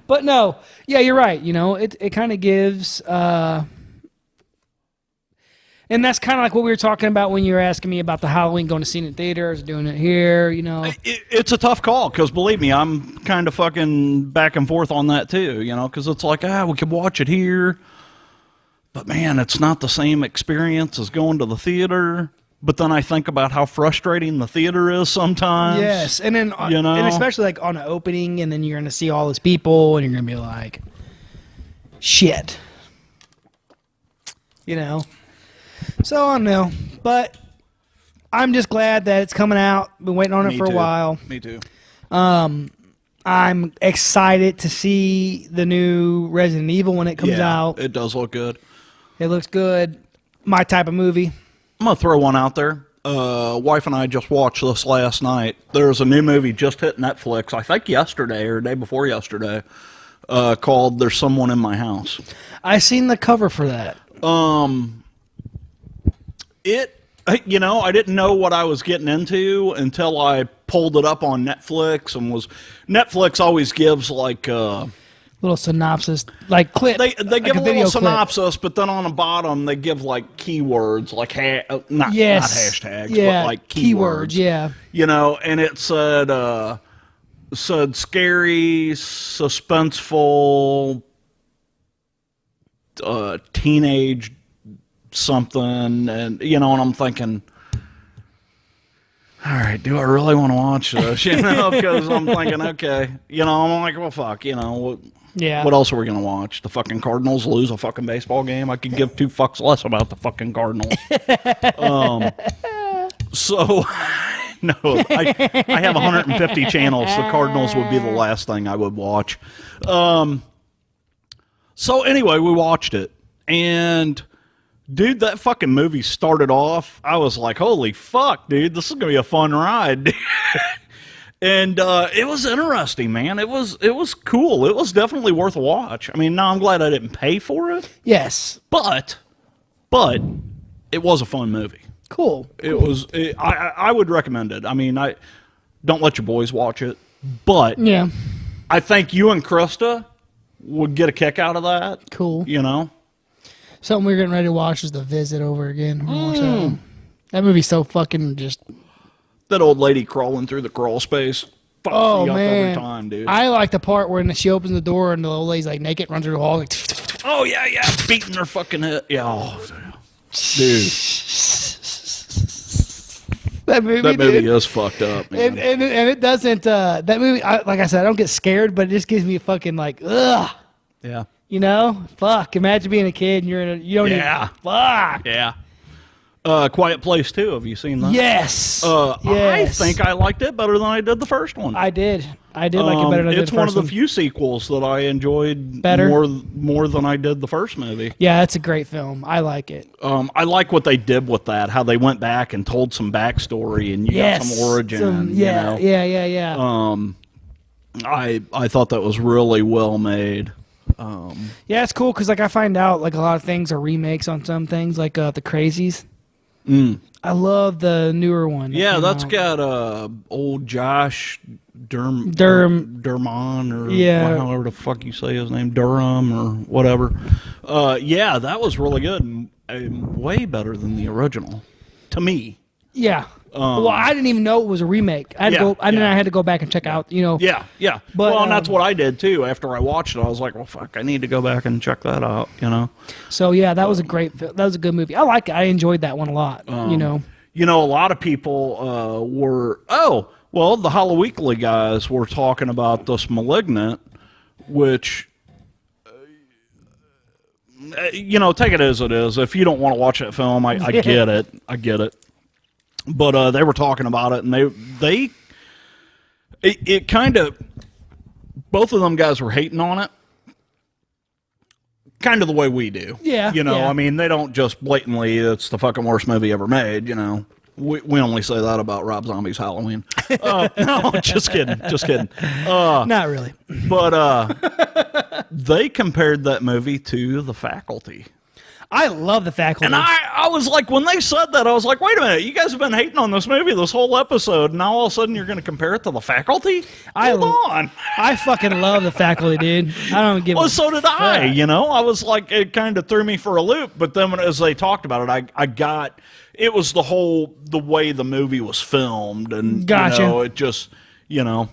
But no, yeah, you're right. You know, it kind of gives... and that's kind of like what we were talking about when you were asking me about the Halloween, going to see it in theaters, doing it here, you know. It's a tough call, because believe me, I'm kind of fucking back and forth on that too, you know, because it's like, we could watch it here. But man, it's not the same experience as going to the theater. But then I think about how frustrating the theater is sometimes. Yes, and then and especially like on an opening, and then you're going to see all those people, and you're going to be like, shit. So I don't know, but I'm just glad that it's coming out. Been waiting on it for a while. Me too. I'm excited to see the new Resident Evil when it comes out. It does look good. It looks good. My type of movie. I'm going to throw one out there. Wife and I just watched this last night. There's a new movie just hit Netflix, I think yesterday or the day before yesterday, called There's Someone in My House. I seen the cover for that. I didn't know what I was getting into until I pulled it up on Netflix Netflix always gives like little synopsis, like clip. They give a little synopsis, but then on the bottom they give like keywords, like not hashtags, but like keywords. Yeah, and it said scary, suspenseful, teenage something, and and I'm thinking, all right, do I really want to watch this? Because I'm thinking, okay, I'm like, well, fuck, what else are we gonna watch? The fucking Cardinals lose a fucking baseball game? I could give two fucks less about the fucking Cardinals. So no, I have 150 channels. The Cardinals would be the last thing I would watch. So anyway, we watched it, and dude, that fucking movie started off, I was like, holy fuck, dude, this is going to be a fun ride. And it was interesting, man. It was cool. It was definitely worth a watch. I mean, now I'm glad I didn't pay for it. Yes. But it was a fun movie. Cool. I would recommend it. I mean, don't let your boys watch it. But yeah, I think you and Krista would get a kick out of that. Cool. Something we're getting ready to watch is The Visit over again. That movie's so fucking just... That old lady crawling through the crawl space. Oh, man. Every time, dude. I like the part where she opens the door and the old lady's like naked, runs through the hall. Like, oh, yeah. Beating her fucking head. Yeah. Oh, dude. That movie is fucked up, man. And it doesn't... that movie, like I said, I don't get scared, but it just gives me a fucking like, ugh. Yeah. Fuck. Imagine being a kid and you don't even... Fuck. Yeah. Quiet Place 2. Have you seen that? Yes. Yes. I think I liked it better than I did the first one. I did like it better than I did the first one. It's one of the few sequels that I enjoyed better more than I did the first movie. Yeah, it's a great film. I like it. I like what they did with that, how they went back and told some backstory and you got some origin. Yeah. I thought that was really well made. Yeah, it's cool because I find out like a lot of things are remakes on some things, like the Crazies. I love the newer one. Yeah, that's got old Josh Durman or however the fuck you say his name, Durham or whatever. Yeah, that was really good and way better than the original to me. Yeah. Well, I didn't even know it was a remake. I had to go back and check out, Yeah. But, and that's what I did too. After I watched it, I was like, well, fuck, I need to go back and check that out, So, yeah, that was a good movie. I like it. I enjoyed that one a lot, a lot of people were, the Hollow Weekly guys were talking about this Malignant, which... take it as it is. If you don't want to watch that film, I get it. I get it. But they were talking about it, and it kind of, both of them guys were hating on it, kind of the way we do. Yeah. I mean, they don't just blatantly, it's the fucking worst movie ever made, We only say that about Rob Zombie's Halloween. No, just kidding. Not really. But they compared that movie to The Faculty. I love The Faculty. And I was like, when they said that, I was like, wait a minute, you guys have been hating on this movie this whole episode, and now all of a sudden you're going to compare it to The Faculty? Hold on. I fucking love The Faculty, dude. I don't give a so did fuck. I, I was like, it kind of threw me for a loop, but then as they talked about it, I got, it was the way the movie was filmed, and, gotcha. It just, I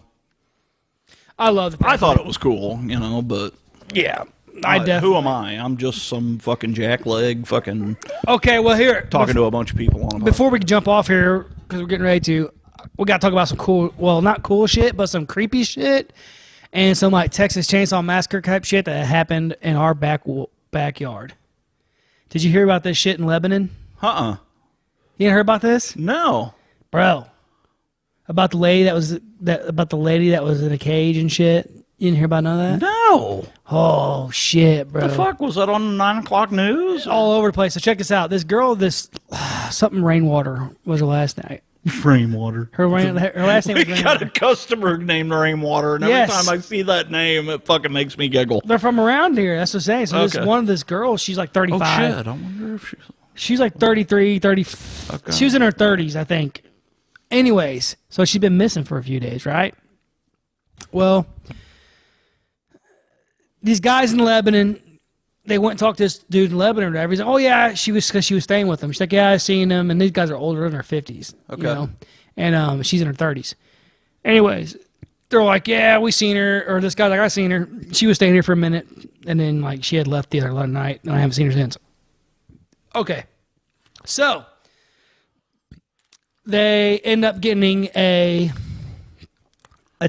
love The Faculty. I thought it was cool, but... Yeah. Who am I? I'm just some fucking jackleg fucking... Okay, well, here... Talking to a bunch of people on about before we can jump off here, because we're getting ready to... We got to talk about some cool... Well, not cool shit, but some creepy shit. And some, like, Texas Chainsaw Massacre type shit that happened in our backyard. Did you hear about this shit in Lebanon? Uh-uh. You didn't hear about this? No. Bro. About the lady that was in a cage and shit. You didn't hear about none of that? No. Oh shit, bro. The fuck was that on the 9 o'clock news? All over the place. So check this out. This girl, something Rainwater was her last name. Rainwater. Her last name was Rainwater. We got a customer named Rainwater, and every time I see that name, it fucking makes me giggle. They're from around here. That's what I'm saying. So this girl, she's like 35. Oh shit! I wonder if she's like 33, 30. Okay. She was in her 30s, I think. Anyways, so she's been missing for a few days, right? Well, these guys in Lebanon, they went and talked to this dude in Lebanon or whatever. He's like, oh, yeah, because she was staying with them. She's like, yeah, I've seen them. And these guys are older, in their 50s. Okay. You know? And she's in her 30s. Anyways, they're like, yeah, we seen her. Or this guy's like, I seen her. She was staying here for a minute. And then, like, she had left the other night. And I haven't seen her since. Okay. So, they end up getting a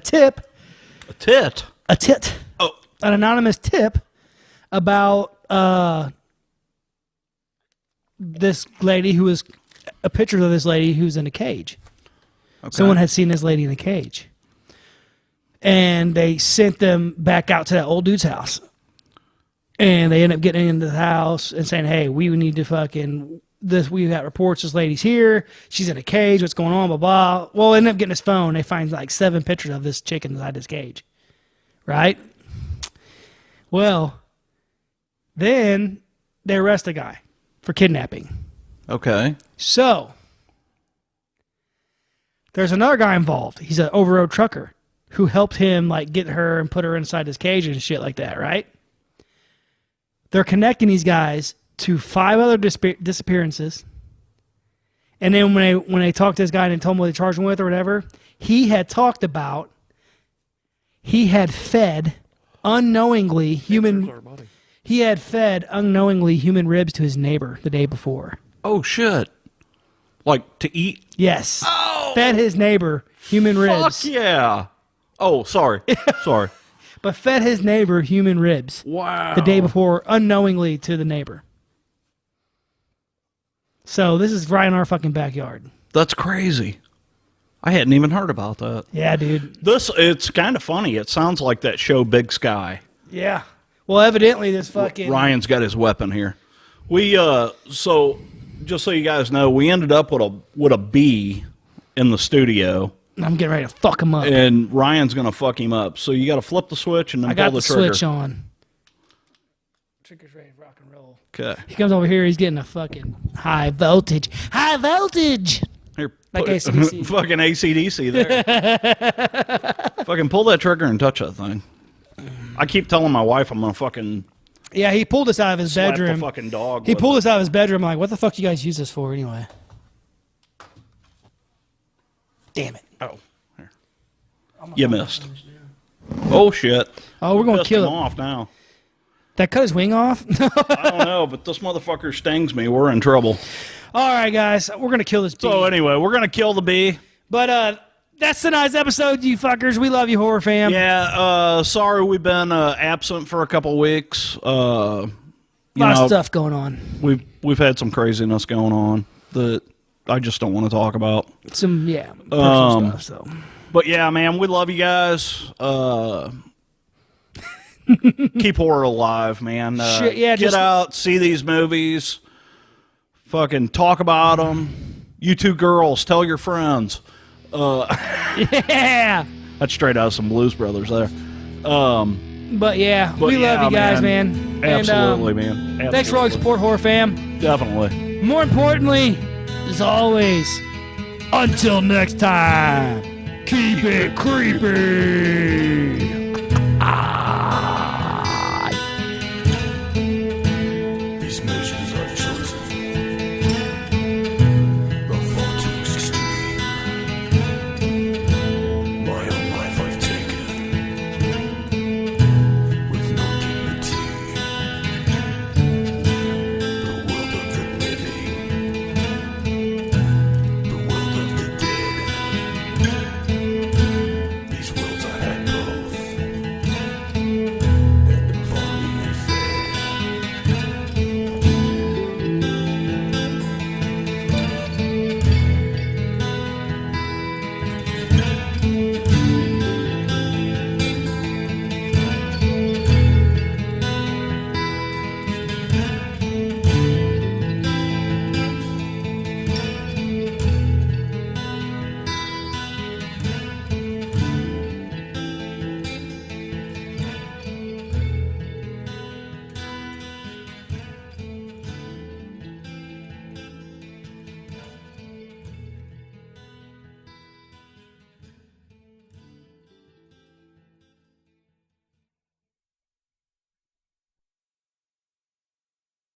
tip. A tit? A tit. Oh. An anonymous tip about this lady who was a picture of this lady who's in a cage. Okay. Someone had seen this lady in a cage. And they sent them back out to that old dude's house. And they end up getting into the house and saying, hey, we need to fucking... we got reports this lady's here. She's in a cage. What's going on? Blah, blah. Well, they end up getting his phone. They find like 7 pictures of this chick inside this cage. Right? Well, then they arrest a guy for kidnapping. Okay. So, there's another guy involved. He's an over-road trucker who helped him like get her and put her inside his cage and shit like that, right? They're connecting these guys to 5 other disappearances. And then when they talked to this guy and told him what they charged him with or whatever, he had fed unknowingly human ribs to his neighbor the day before. Oh shit. Like to eat? Yes. Oh. Fed his neighbor human ribs. Fuck yeah. Oh, sorry. Sorry. But fed his neighbor human ribs. Wow. The day before unknowingly to the neighbor. So this is right in our fucking backyard. That's crazy. I hadn't even heard about that. Yeah, dude. It's kind of funny. It sounds like that show Big Sky. Yeah. Well, evidently this fucking... Ryan's got his weapon here. We, so, just so you guys know, we ended up with a bee in the studio. I'm getting ready to fuck him up. And Ryan's going to fuck him up. So you got to flip the switch and then pull the trigger. I got the switch on. Trigger's ready to rock and roll. Okay. He comes over here, he's getting a fucking high voltage. High voltage! Here, like ACDC. Fucking ACDC there. Fucking pull that trigger and touch that thing. I keep telling my wife I'm going to fucking... Yeah, he pulled us out of his bedroom. The fucking dog. He pulled us out of his bedroom. I'm like, what the fuck do you guys use this for anyway? Damn it. Oh, here. You missed. Oh, shit. Oh, we're going to kill him off now. That cut his wing off? I don't know, but this motherfucker stings me. We're in trouble. All right, guys. We're going to kill this bee. So anyway, we're going to kill the bee. But that's tonight's episode, you fuckers. We love you, horror fam. Yeah, sorry we've been absent for a couple weeks. A lot of stuff going on. We've had some craziness going on that I just don't want to talk about. Some, personal stuff, so. But yeah, man, we love you guys. Keep horror alive, man. Shit, yeah, get out, see these movies, fucking talk about them. You two girls, tell your friends. Yeah, that's straight out of some Blues Brothers there. But yeah, we love you guys, man. Absolutely, man. Absolutely. Thanks for all your support, horror fam. Definitely. More importantly, as always, until next time, keep it creepy.